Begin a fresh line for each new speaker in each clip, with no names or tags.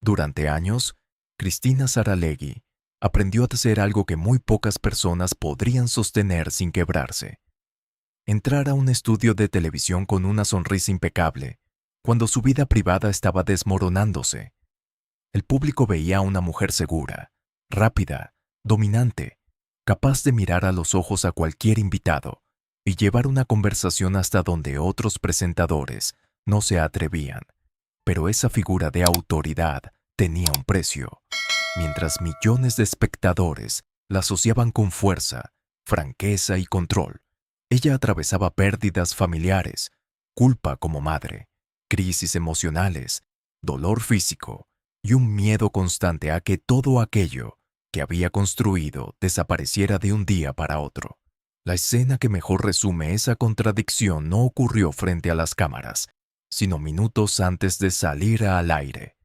Durante años, Cristina Saralegui aprendió a hacer algo que muy pocas personas podrían sostener sin quebrarse. Entrar a un estudio de televisión con una sonrisa impecable, cuando su vida privada estaba desmoronándose. El público veía a una mujer segura, rápida, dominante, capaz de mirar a los ojos a cualquier invitado y llevar una conversación hasta donde otros presentadores no se atrevían. Pero esa figura de autoridad tenía un precio. Mientras millones de espectadores la asociaban con fuerza, franqueza y control, ella atravesaba pérdidas familiares, culpa como madre, crisis emocionales, dolor físico y un miedo constante a que todo aquello que había construido desapareciera de un día para otro. La escena que mejor resume esa contradicción no ocurrió frente a las cámaras, sino minutos antes de salir al aire.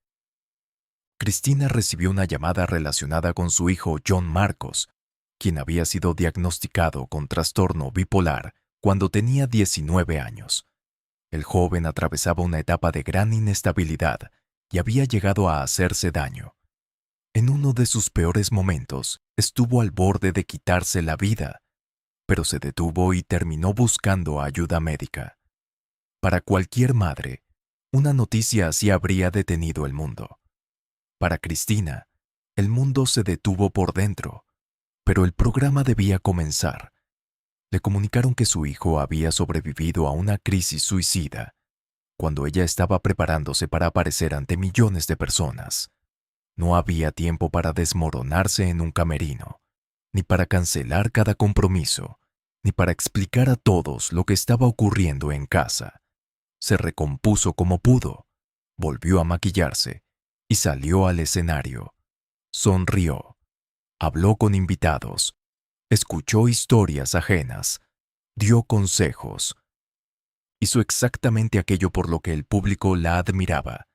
Cristina recibió una llamada relacionada con su hijo John Marcos, quien había sido diagnosticado con trastorno bipolar cuando tenía 19 años. El joven atravesaba una etapa de gran inestabilidad y había llegado a hacerse daño. En uno de sus peores momentos, estuvo al borde de quitarse la vida, pero se detuvo y terminó buscando ayuda médica. Para cualquier madre, una noticia así habría detenido el mundo. Para Cristina, el mundo se detuvo por dentro, pero el programa debía comenzar. Le comunicaron que su hijo había sobrevivido a una crisis suicida, cuando ella estaba preparándose para aparecer ante millones de personas. No había tiempo para desmoronarse en un camerino, ni para cancelar cada compromiso, ni para explicar a todos lo que estaba ocurriendo en casa. Se recompuso como pudo, volvió a maquillarse y salió al escenario. Sonrió, habló con invitados, escuchó historias ajenas, dio consejos. Hizo exactamente aquello por lo que el público la admiraba,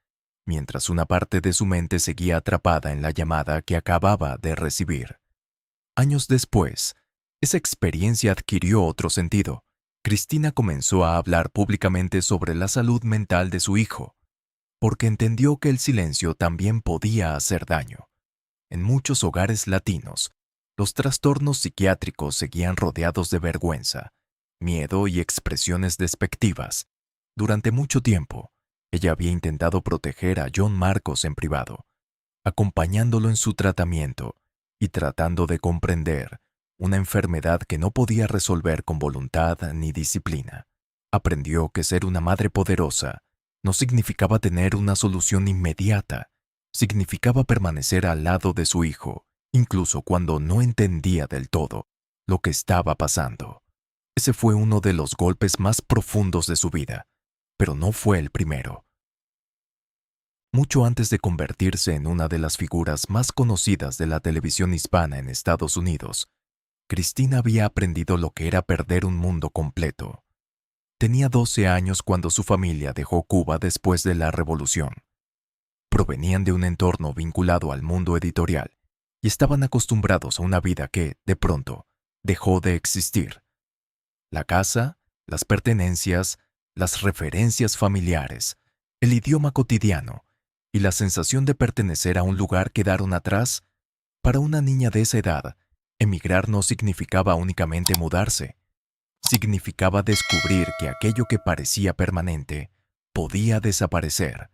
mientras una parte de su mente seguía atrapada en la llamada que acababa de recibir. Años después, esa experiencia adquirió otro sentido. Cristina comenzó a hablar públicamente sobre la salud mental de su hijo, porque entendió que el silencio también podía hacer daño. En muchos hogares latinos, los trastornos psiquiátricos seguían rodeados de vergüenza, miedo y expresiones despectivas. Durante mucho tiempo, ella había intentado proteger a John Marcos en privado, acompañándolo en su tratamiento y tratando de comprender una enfermedad que no podía resolver con voluntad ni disciplina. Aprendió que ser una madre poderosa no significaba tener una solución inmediata, significaba permanecer al lado de su hijo, incluso cuando no entendía del todo lo que estaba pasando. Ese fue uno de los golpes más profundos de su vida, pero no fue el primero. Mucho antes de convertirse en una de las figuras más conocidas de la televisión hispana en Estados Unidos, Cristina había aprendido lo que era perder un mundo completo. Tenía 12 años cuando su familia dejó Cuba después de la revolución. Provenían de un entorno vinculado al mundo editorial y estaban acostumbrados a una vida que, de pronto, dejó de existir. La casa, las pertenencias, las referencias familiares, el idioma cotidiano y la sensación de pertenecer a un lugar quedaron atrás. Para una niña de esa edad, emigrar no significaba únicamente mudarse. Significaba descubrir que aquello que parecía permanente podía desaparecer.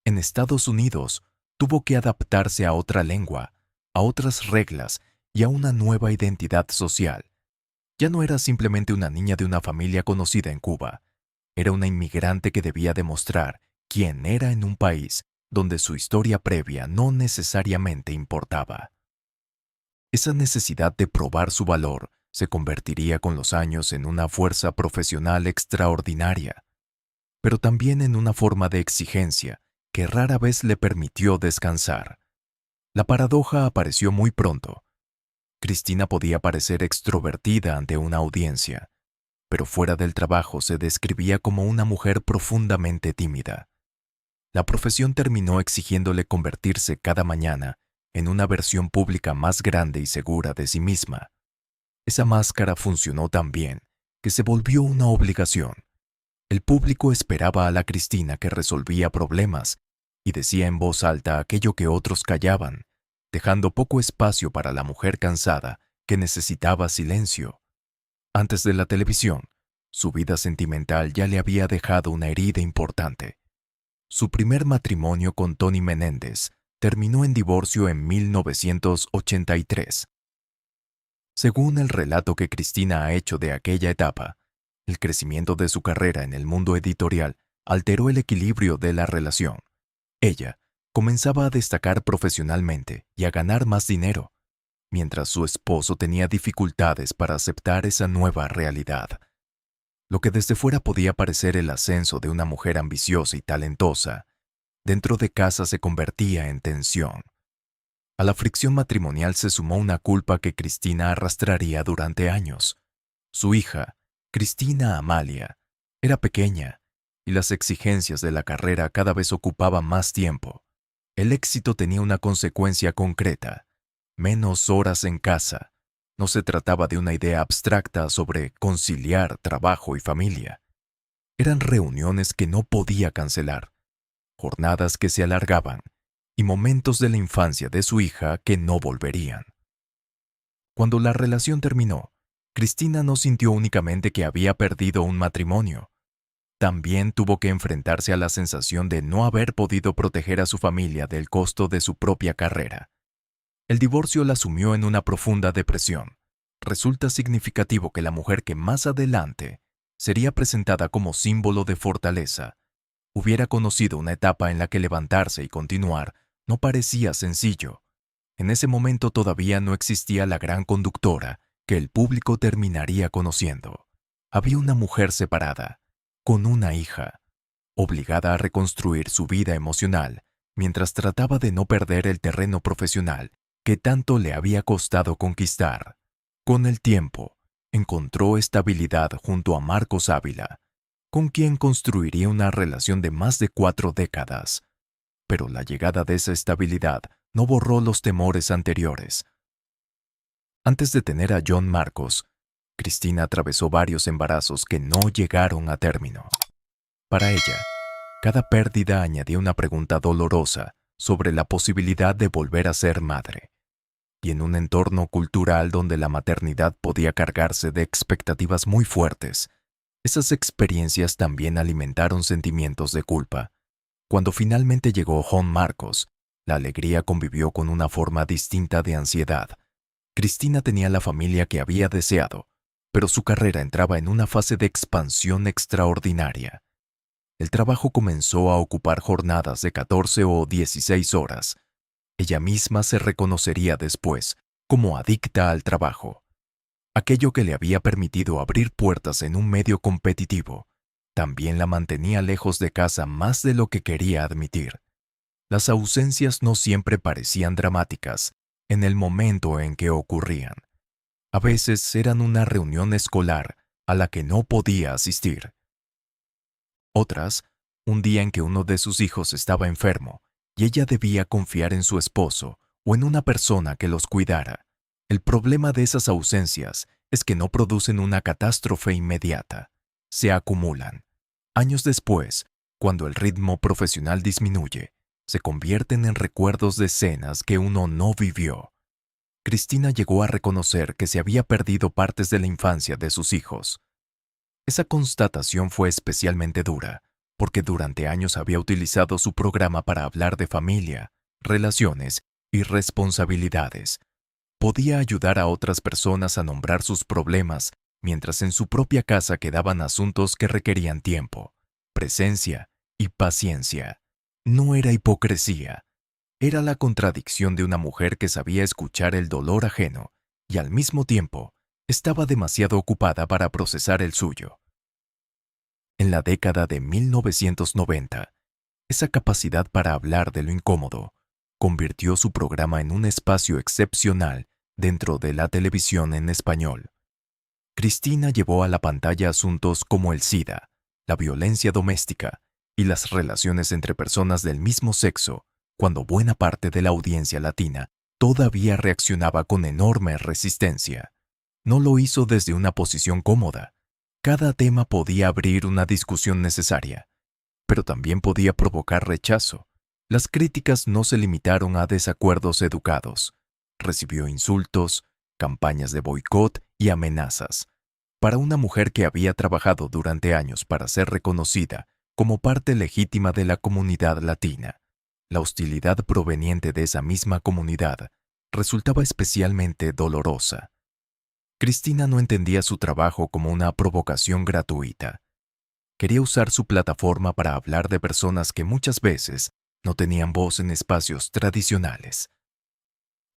En Estados Unidos, tuvo que adaptarse a otra lengua, a otras reglas y a una nueva identidad social. Ya no era simplemente una niña de una familia conocida en Cuba. Era una inmigrante que debía demostrar quién era en un país donde su historia previa no necesariamente importaba. Esa necesidad de probar su valor se convertiría con los años en una fuerza profesional extraordinaria, pero también en una forma de exigencia que rara vez le permitió descansar. La paradoja apareció muy pronto. Cristina podía parecer extrovertida ante una audiencia, pero fuera del trabajo se describía como una mujer profundamente tímida. La profesión terminó exigiéndole convertirse cada mañana en una versión pública más grande y segura de sí misma. Esa máscara funcionó tan bien que se volvió una obligación. El público esperaba a la Cristina que resolvía problemas, y decía en voz alta aquello que otros callaban, dejando poco espacio para la mujer cansada que necesitaba silencio. Antes de la televisión, su vida sentimental ya le había dejado una herida importante. Su primer matrimonio con Tony Menéndez terminó en divorcio en 1983. Según el relato que Cristina ha hecho de aquella etapa, el crecimiento de su carrera en el mundo editorial alteró el equilibrio de la relación. Ella comenzaba a destacar profesionalmente y a ganar más dinero, mientras su esposo tenía dificultades para aceptar esa nueva realidad. Lo que desde fuera podía parecer el ascenso de una mujer ambiciosa y talentosa, dentro de casa se convertía en tensión. A la fricción matrimonial se sumó una culpa que Cristina arrastraría durante años. Su hija, Cristina Amalia, era pequeña y las exigencias de la carrera cada vez ocupaban más tiempo. El éxito tenía una consecuencia concreta: menos horas en casa. No se trataba de una idea abstracta sobre conciliar trabajo y familia. Eran reuniones que no podía cancelar, jornadas que se alargaban y momentos de la infancia de su hija que no volverían. Cuando la relación terminó, Cristina no sintió únicamente que había perdido un matrimonio. También tuvo que enfrentarse a la sensación de no haber podido proteger a su familia del costo de su propia carrera. El divorcio la sumió en una profunda depresión. Resulta significativo que la mujer que más adelante sería presentada como símbolo de fortaleza hubiera conocido una etapa en la que levantarse y continuar no parecía sencillo. En ese momento todavía no existía la gran conductora que el público terminaría conociendo. Había una mujer separada, con una hija, obligada a reconstruir su vida emocional mientras trataba de no perder el terreno profesional que tanto le había costado conquistar. Con el tiempo, encontró estabilidad junto a Marcos Ávila, con quien construiría una relación de más de 4 décadas. Pero la llegada de esa estabilidad no borró los temores anteriores. Antes de tener a John Marcos, Cristina atravesó varios embarazos que no llegaron a término. Para ella, cada pérdida añadía una pregunta dolorosa sobre la posibilidad de volver a ser madre. Y en un entorno cultural donde la maternidad podía cargarse de expectativas muy fuertes, esas experiencias también alimentaron sentimientos de culpa. Cuando finalmente llegó John Marcos, la alegría convivió con una forma distinta de ansiedad. Cristina tenía la familia que había deseado, pero su carrera entraba en una fase de expansión extraordinaria. El trabajo comenzó a ocupar jornadas de 14 o 16 horas. Ella misma se reconocería después como adicta al trabajo. Aquello que le había permitido abrir puertas en un medio competitivo, también la mantenía lejos de casa más de lo que quería admitir. Las ausencias no siempre parecían dramáticas en el momento en que ocurrían. A veces eran una reunión escolar a la que no podía asistir. Otras, un día en que uno de sus hijos estaba enfermo y ella debía confiar en su esposo o en una persona que los cuidara. El problema de esas ausencias es que no producen una catástrofe inmediata. Se acumulan. Años después, cuando el ritmo profesional disminuye, se convierten en recuerdos de escenas que uno no vivió. Cristina llegó a reconocer que se había perdido partes de la infancia de sus hijos. Esa constatación fue especialmente dura, porque durante años había utilizado su programa para hablar de familia, relaciones y responsabilidades. Podía ayudar a otras personas a nombrar sus problemas, mientras en su propia casa quedaban asuntos que requerían tiempo, presencia y paciencia. No era hipocresía, era la contradicción de una mujer que sabía escuchar el dolor ajeno y al mismo tiempo estaba demasiado ocupada para procesar el suyo. En la década de 1990, esa capacidad para hablar de lo incómodo convirtió su programa en un espacio excepcional dentro de la televisión en español. Cristina llevó a la pantalla asuntos como el SIDA, la violencia doméstica y las relaciones entre personas del mismo sexo, cuando buena parte de la audiencia latina todavía reaccionaba con enorme resistencia. No lo hizo desde una posición cómoda. Cada tema podía abrir una discusión necesaria, pero también podía provocar rechazo. Las críticas no se limitaron a desacuerdos educados. Recibió insultos, campañas de boicot y amenazas. Para una mujer que había trabajado durante años para ser reconocida como parte legítima de la comunidad latina, la hostilidad proveniente de esa misma comunidad resultaba especialmente dolorosa. Cristina no entendía su trabajo como una provocación gratuita. Quería usar su plataforma para hablar de personas que muchas veces no tenían voz en espacios tradicionales.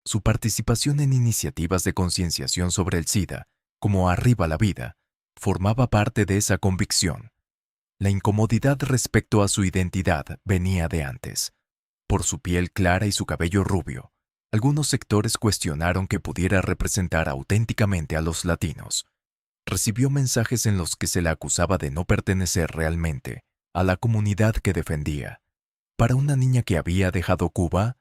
Su participación en iniciativas de concienciación sobre el SIDA, como Arriba la Vida, formaba parte de esa convicción. La incomodidad respecto a su identidad venía de antes. Por su piel clara y su cabello rubio, algunos sectores cuestionaron que pudiera representar auténticamente a los latinos. Recibió mensajes en los que se la acusaba de no pertenecer realmente a la comunidad que defendía. Para una niña que había dejado Cuba,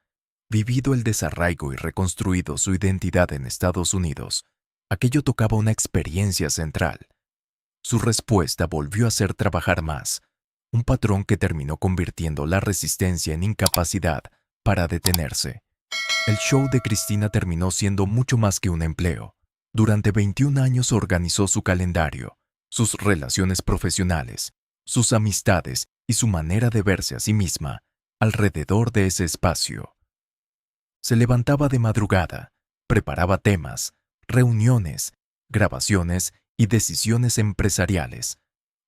vivido el desarraigo y reconstruido su identidad en Estados Unidos, aquello tocaba una experiencia central. Su respuesta volvió a hacer trabajar más, un patrón que terminó convirtiendo la resistencia en incapacidad para detenerse. El show de Cristina terminó siendo mucho más que un empleo. Durante 21 años organizó su calendario, sus relaciones profesionales, sus amistades y su manera de verse a sí misma alrededor de ese espacio. Se levantaba de madrugada, preparaba temas, reuniones, grabaciones y decisiones empresariales.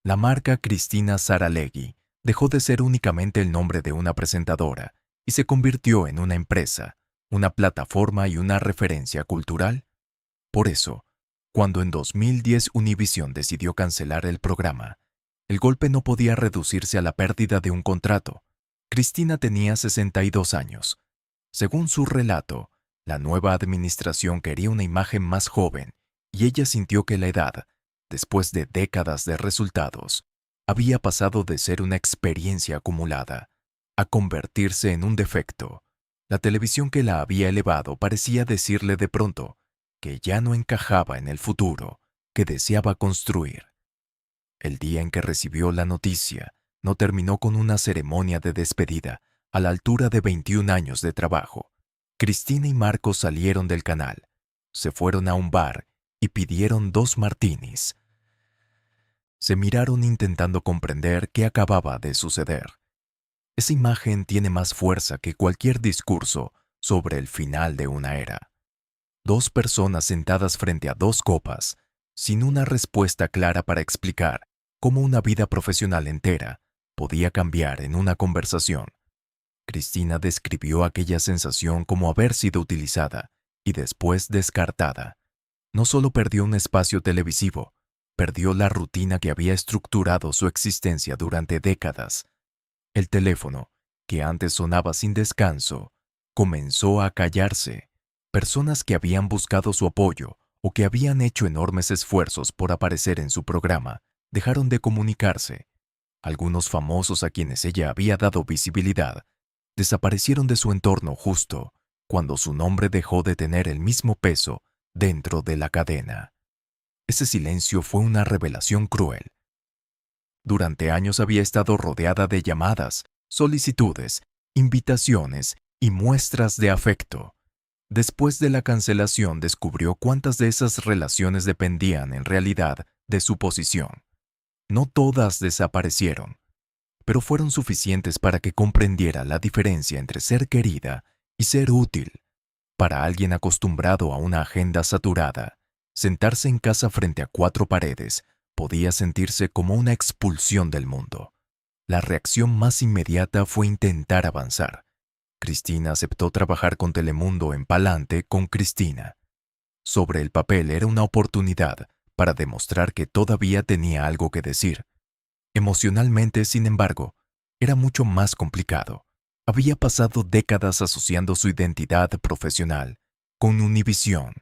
La marca Cristina Saralegui dejó de ser únicamente el nombre de una presentadora y se convirtió en una empresa, una plataforma y una referencia cultural. Por eso, cuando en 2010 Univision decidió cancelar el programa, el golpe no podía reducirse a la pérdida de un contrato. Cristina tenía 62 años. Según su relato, la nueva administración quería una imagen más joven y ella sintió que la edad, después de décadas de resultados, había pasado de ser una experiencia acumulada a convertirse en un defecto. La televisión que la había elevado parecía decirle de pronto que ya no encajaba en el futuro que deseaba construir. El día en que recibió la noticia no terminó con una ceremonia de despedida a la altura de 21 años de trabajo. Cristina y Marcos salieron del canal, se fueron a un bar y pidieron 2 martinis. Se miraron intentando comprender qué acababa de suceder. Esa imagen tiene más fuerza que cualquier discurso sobre el final de una era. 2 personas sentadas frente a 2 copas, sin una respuesta clara para explicar cómo una vida profesional entera podía cambiar en una conversación. Cristina describió aquella sensación como haber sido utilizada y después descartada. No solo perdió un espacio televisivo, perdió la rutina que había estructurado su existencia durante décadas. El teléfono, que antes sonaba sin descanso, comenzó a callarse. Personas que habían buscado su apoyo o que habían hecho enormes esfuerzos por aparecer en su programa dejaron de comunicarse. Algunos famosos a quienes ella había dado visibilidad desaparecieron de su entorno justo cuando su nombre dejó de tener el mismo peso dentro de la cadena. Ese silencio fue una revelación cruel. Durante años había estado rodeada de llamadas, solicitudes, invitaciones y muestras de afecto. Después de la cancelación descubrió cuántas de esas relaciones dependían en realidad de su posición. No todas desaparecieron, pero fueron suficientes para que comprendiera la diferencia entre ser querida y ser útil. Para alguien acostumbrado a una agenda saturada, sentarse en casa frente a 4 paredes podía sentirse como una expulsión del mundo. La reacción más inmediata fue intentar avanzar. Cristina aceptó trabajar con Telemundo en Palante con Cristina. Sobre el papel era una oportunidad para demostrar que todavía tenía algo que decir. Emocionalmente, sin embargo, era mucho más complicado. Había pasado décadas asociando su identidad profesional con Univision,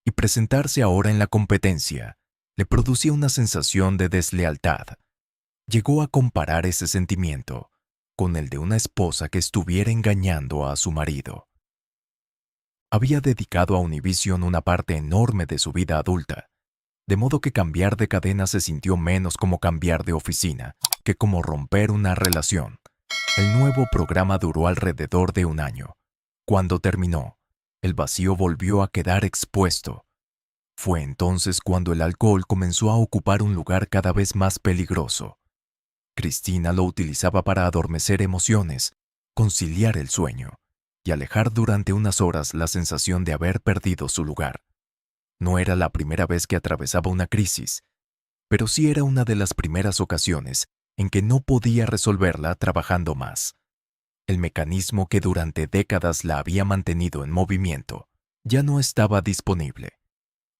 y presentarse ahora en la competencia le producía una sensación de deslealtad. Llegó a comparar ese sentimiento con el de una esposa que estuviera engañando a su marido. Había dedicado a Univision una parte enorme de su vida adulta, de modo que cambiar de cadena se sintió menos como cambiar de oficina que como romper una relación. El nuevo programa duró alrededor de un año. Cuando terminó, el vacío volvió a quedar expuesto. Fue entonces cuando el alcohol comenzó a ocupar un lugar cada vez más peligroso. Cristina lo utilizaba para adormecer emociones, conciliar el sueño y alejar durante unas horas la sensación de haber perdido su lugar. No era la primera vez que atravesaba una crisis, pero sí era una de las primeras ocasiones en que no podía resolverla trabajando más. El mecanismo que durante décadas la había mantenido en movimiento ya no estaba disponible.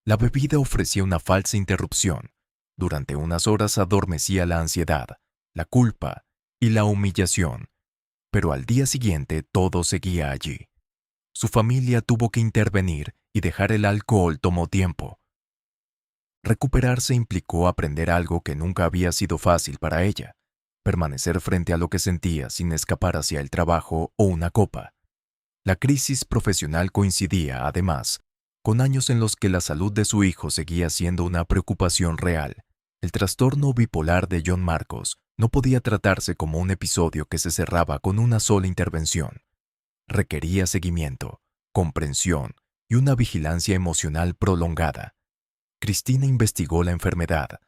La bebida ofrecía una falsa interrupción. Durante unas horas adormecía la ansiedad, la culpa y la humillación, pero al día siguiente todo seguía allí. Su familia tuvo que intervenir y dejar el alcohol tomó tiempo. Recuperarse implicó aprender algo que nunca había sido fácil para ella, permanecer frente a lo que sentía sin escapar hacia el trabajo o una copa. La crisis profesional coincidía, además, con años en los que la salud de su hijo seguía siendo una preocupación real. El trastorno bipolar de John Marcos no podía tratarse como un episodio que se cerraba con una sola intervención. Requería seguimiento, comprensión y una vigilancia emocional prolongada. Cristina investigó la enfermedad,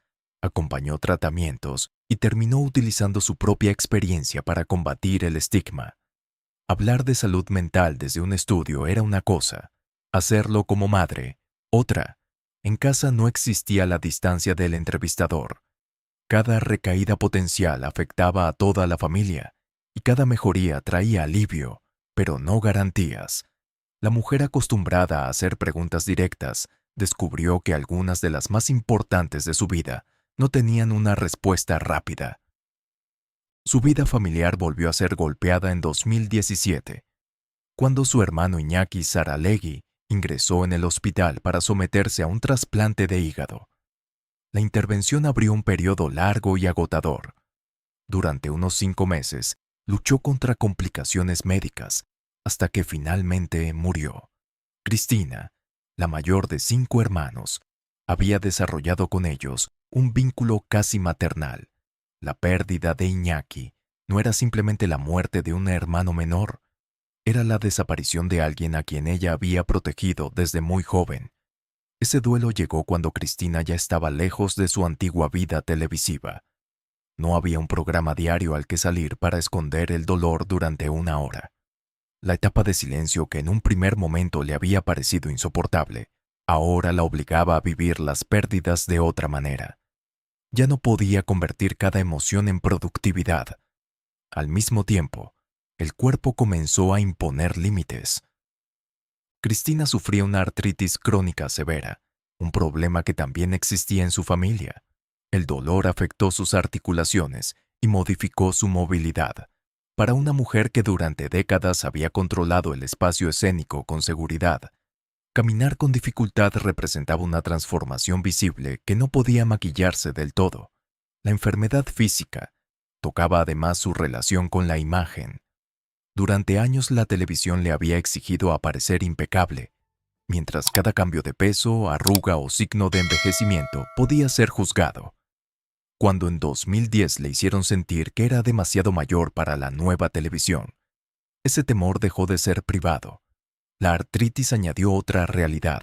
acompañó tratamientos y terminó utilizando su propia experiencia para combatir el estigma. Hablar de salud mental desde un estudio era una cosa, hacerlo como madre, otra. En casa no existía la distancia del entrevistador. Cada recaída potencial afectaba a toda la familia y cada mejoría traía alivio, pero no garantías. La mujer acostumbrada a hacer preguntas directas descubrió que algunas de las más importantes de su vida no tenían una respuesta rápida. Su vida familiar volvió a ser golpeada en 2017, cuando su hermano Iñaki Saralegui ingresó en el hospital para someterse a un trasplante de hígado. La intervención abrió un periodo largo y agotador. Durante unos 5 meses, luchó contra complicaciones médicas, hasta que finalmente murió. Cristina, la mayor de 5 hermanos, había desarrollado con ellos un vínculo casi maternal. La pérdida de Iñaki no era simplemente la muerte de un hermano menor, era la desaparición de alguien a quien ella había protegido desde muy joven. Ese duelo llegó cuando Cristina ya estaba lejos de su antigua vida televisiva. No había un programa diario al que salir para esconder el dolor durante una hora. La etapa de silencio que en un primer momento le había parecido insoportable, ahora la obligaba a vivir las pérdidas de otra manera. Ya no podía convertir cada emoción en productividad. Al mismo tiempo, el cuerpo comenzó a imponer límites. Cristina sufría una artritis crónica severa, un problema que también existía en su familia. El dolor afectó sus articulaciones y modificó su movilidad. Para una mujer que durante décadas había controlado el espacio escénico con seguridad, caminar con dificultad representaba una transformación visible que no podía maquillarse del todo. La enfermedad física tocaba además su relación con la imagen. Durante años la televisión le había exigido aparecer impecable, mientras cada cambio de peso, arruga o signo de envejecimiento podía ser juzgado. Cuando en 2010 le hicieron sentir que era demasiado mayor para la nueva televisión, ese temor dejó de ser privado. La artritis añadió otra realidad.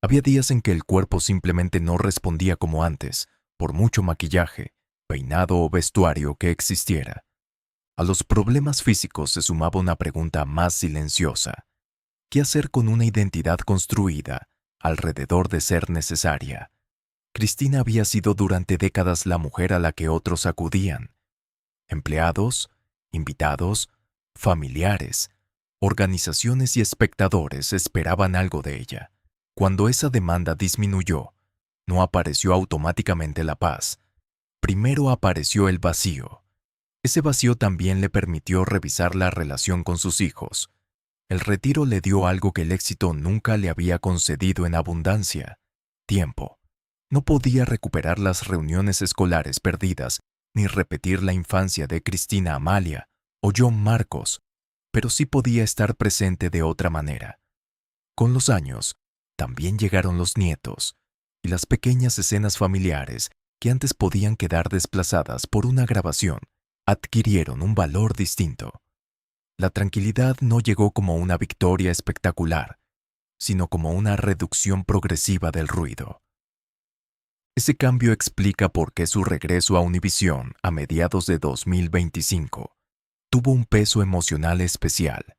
Había días en que el cuerpo simplemente no respondía como antes, por mucho maquillaje, peinado o vestuario que existiera. A los problemas físicos se sumaba una pregunta más silenciosa. ¿Qué hacer con una identidad construida alrededor de ser necesaria? Cristina había sido durante décadas la mujer a la que otros acudían. Empleados, invitados, familiares, organizaciones y espectadores esperaban algo de ella. Cuando esa demanda disminuyó, no apareció automáticamente la paz. Primero apareció el vacío. Ese vacío también le permitió revisar la relación con sus hijos. El retiro le dio algo que el éxito nunca le había concedido en abundancia: tiempo. No podía recuperar las reuniones escolares perdidas, ni repetir la infancia de Cristina Amalia o John Marcos, pero sí podía estar presente de otra manera. Con los años, también llegaron los nietos, y las pequeñas escenas familiares que antes podían quedar desplazadas por una grabación, adquirieron un valor distinto. La tranquilidad no llegó como una victoria espectacular, sino como una reducción progresiva del ruido. Ese cambio explica por qué su regreso a Univisión a mediados de 2025 tuvo un peso emocional especial.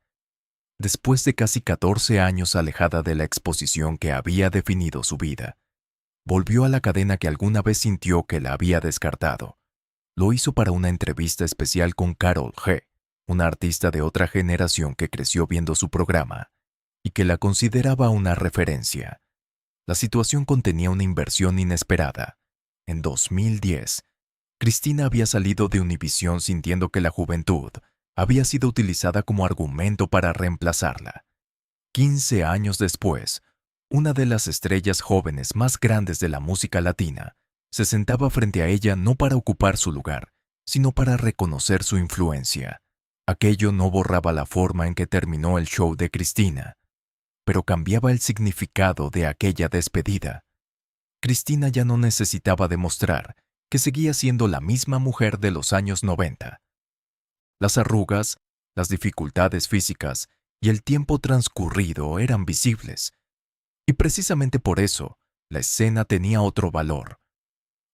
Después de casi 14 años alejada de la exposición que había definido su vida, volvió a la cadena que alguna vez sintió que la había descartado. Lo hizo para una entrevista especial con Karol G., una artista de otra generación que creció viendo su programa y que la consideraba una referencia. La situación contenía una inversión inesperada. En 2010, Cristina había salido de Univisión sintiendo que la juventud había sido utilizada como argumento para reemplazarla. 15 años después, una de las estrellas jóvenes más grandes de la música latina se sentaba frente a ella no para ocupar su lugar, sino para reconocer su influencia. Aquello no borraba la forma en que terminó el show de Cristina, pero cambiaba el significado de aquella despedida. Cristina ya no necesitaba demostrar que seguía siendo la misma mujer de los años 90. Las arrugas, las dificultades físicas y el tiempo transcurrido eran visibles. Y precisamente por eso, la escena tenía otro valor.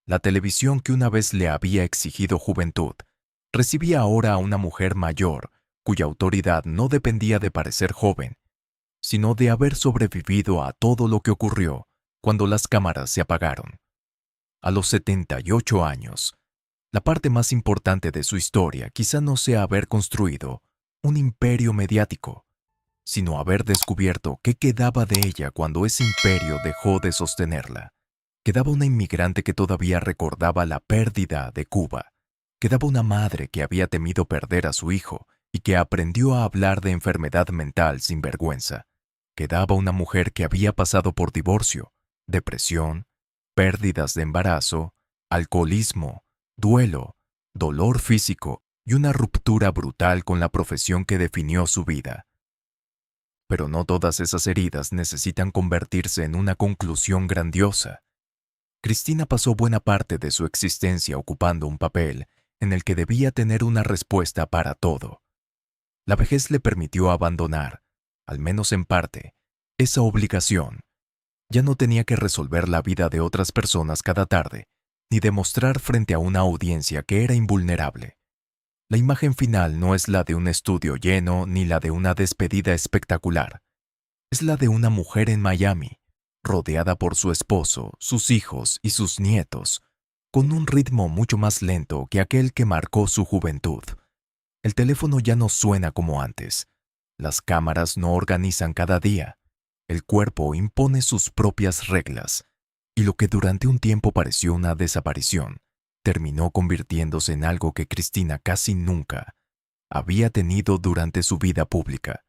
La televisión que una vez le había exigido juventud, recibía ahora a una mujer mayor, cuya autoridad no dependía de parecer joven, sino de haber sobrevivido a todo lo que ocurrió cuando las cámaras se apagaron. A los 78 años, la parte más importante de su historia quizá no sea haber construido un imperio mediático, sino haber descubierto qué quedaba de ella cuando ese imperio dejó de sostenerla. Quedaba una inmigrante que todavía recordaba la pérdida de Cuba. Quedaba una madre que había temido perder a su hijo y que aprendió a hablar de enfermedad mental sin vergüenza. Quedaba una mujer que había pasado por divorcio, depresión, pérdidas de embarazo, alcoholismo, duelo, dolor físico y una ruptura brutal con la profesión que definió su vida. Pero no todas esas heridas necesitan convertirse en una conclusión grandiosa. Cristina pasó buena parte de su existencia ocupando un papel en el que debía tener una respuesta para todo. La vejez le permitió abandonar, al menos en parte, esa obligación. Ya no tenía que resolver la vida de otras personas cada tarde, ni demostrar frente a una audiencia que era invulnerable. La imagen final no es la de un estudio lleno ni la de una despedida espectacular. Es la de una mujer en Miami, rodeada por su esposo, sus hijos y sus nietos, con un ritmo mucho más lento que aquel que marcó su juventud. El teléfono ya no suena como antes. Las cámaras no organizan cada día. El cuerpo impone sus propias reglas, y lo que durante un tiempo pareció una desaparición, terminó convirtiéndose en algo que Cristina casi nunca había tenido durante su vida pública: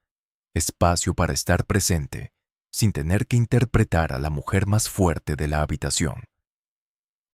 espacio para estar presente, sin tener que interpretar a la mujer más fuerte de la habitación.